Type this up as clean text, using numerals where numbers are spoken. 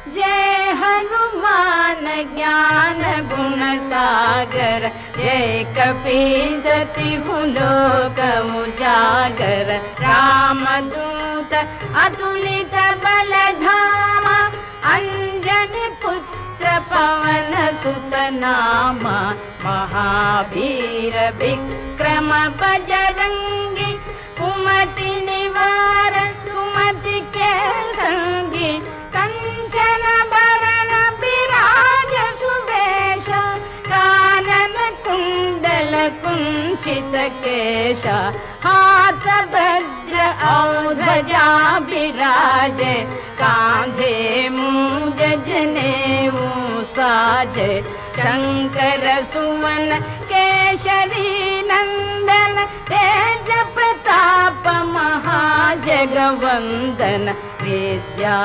जय हनुमान ज्ञान गुण सागर, जय कपीसति लोक उजागर। रामदूत अतुलित बल धामा, अंजनी पुत्र पवन सुत नामा। महावीर विक्रम बजरंगी, कुमति निवार सुमति के संगी। कंचन बरन बिराज सुवेश, कानन कुंडल कुंचित केश। हाथ वज्र और ध्वजा बिराजे, कांधे मूंज जनेऊ साजे। शंकर सुवन केशरी नंदन, तेज प्रताप महाजगवंदन। विद्या